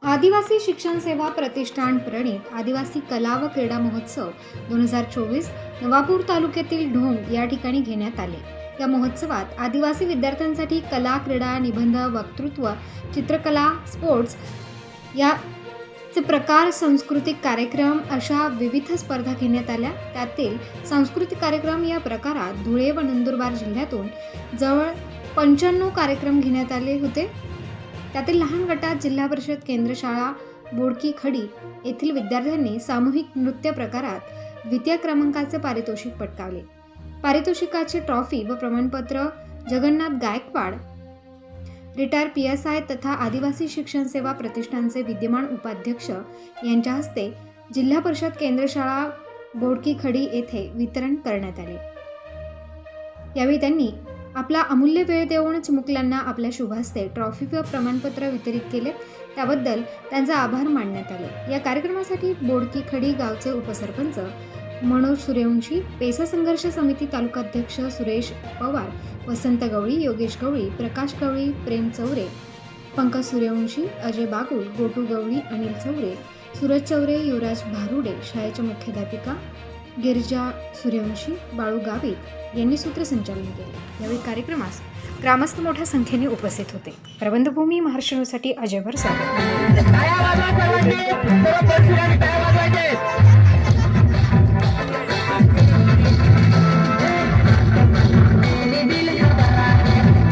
आदिवासी शिक्षण सेवा प्रतिष्ठान प्रणित आदिवासी कला व क्रीडा महोत्सव 2024 नवापूर तालुक्यातील ढोंग या ठिकाणी घेण्यात आले। या महोत्सवात आदिवासी विद्यार्थ्यांसाठी कला, क्रीडा, निबंध, वक्तृत्व, चित्रकला, स्पोर्ट्स याचे प्रकार, सांस्कृतिक कार्यक्रम अशा विविध स्पर्धा घेण्यात आल्या। त्यातील सांस्कृतिक कार्यक्रम या प्रकारात धुळे व नंदुरबार जिल्ह्यातून जवळ 95 कार्यक्रम घेण्यात आले होते। त्यातील लहान गटात जिल्हा परिषद केंद्र शाळा बोडकी खडी येथील विद्यार्थ्यांनी सामूहिक नृत्य प्रकारात द्वितीय क्रमांकाचे पारितोषिक पटकावले। पारितोषिकाचे ट्रॉफी व प्रमाणपत्र जगन्नाथ गायकवाड रिटायर PSI तथा आदिवासी शिक्षण सेवा प्रतिष्ठानचे विद्यमान उपाध्यक्ष यांच्या हस्ते जिल्हा परिषद केंद्र शाळा बोडकी खडी येथे वितरण करण्यात आले। यावेळी त्यांनी आपला अमूल्य वेळ देऊन चिमुकल्यांना आपल्या शुभ हस्ते ट्रॉफी व प्रमाणपत्र वितरित केले, त्याबद्दल त्यांचा आभार मानण्यात आले। या कार्यक्रमासाठी बोडकी खडी गावचे उपसरपंच मनोज सूर्यवंशी, पेसा संघर्ष समिती तालुकाध्यक्ष सुरेश पवार, वसंत गवळी, योगेश गवळी, प्रकाश गवळी, प्रेम चौरे, पंकज सूर्यवंशी, अजय बागुल, गोटू गवळी, अनिल चौरे, सूरज चौरे, युवराज भारुडे, शाळेच्या मुख्याध्यापिका गिरिजा सूर्यवंशी, बाळू गावित यांनी सूत्रसंचालन केले। यावेळी कार्यक्रमास ग्रामस्थ मोठ्या संख्येने उपस्थित होते। प्रबंधभूमी महाराष्ट्र न्यूजसाठी अजय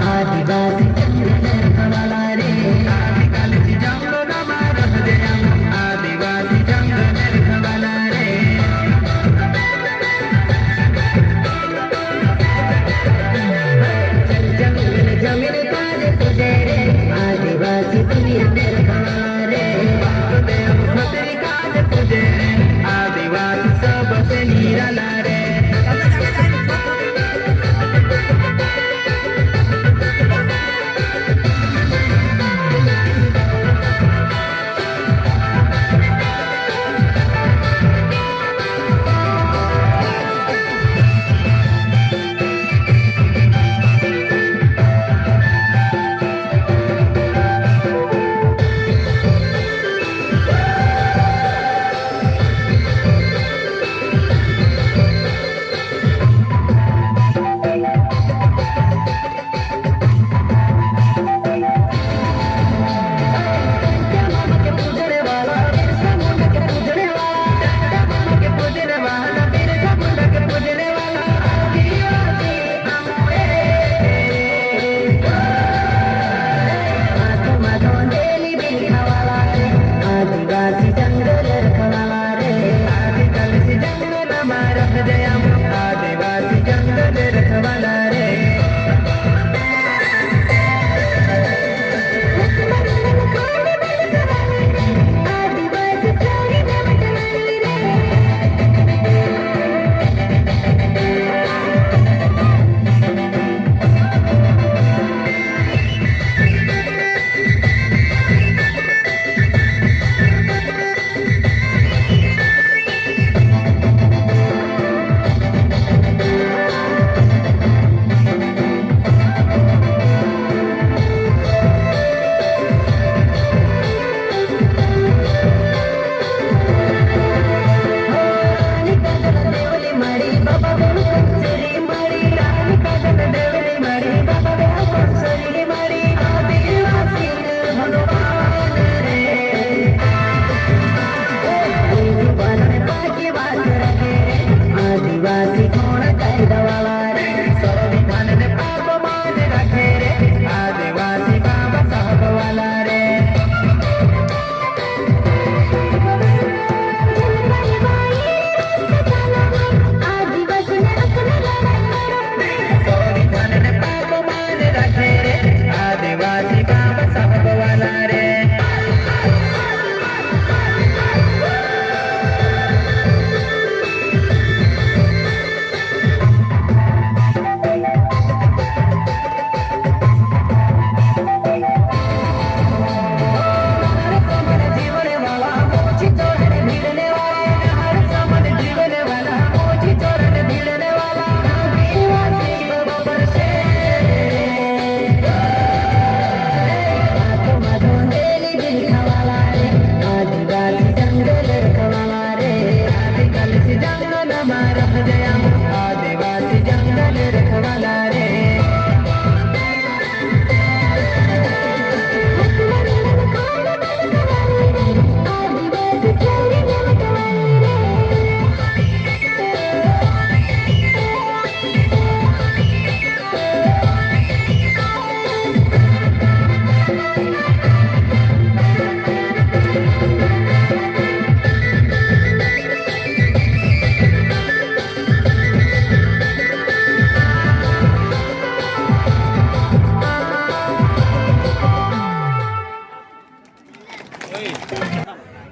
आदिवासी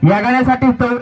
या गाण्यासाठी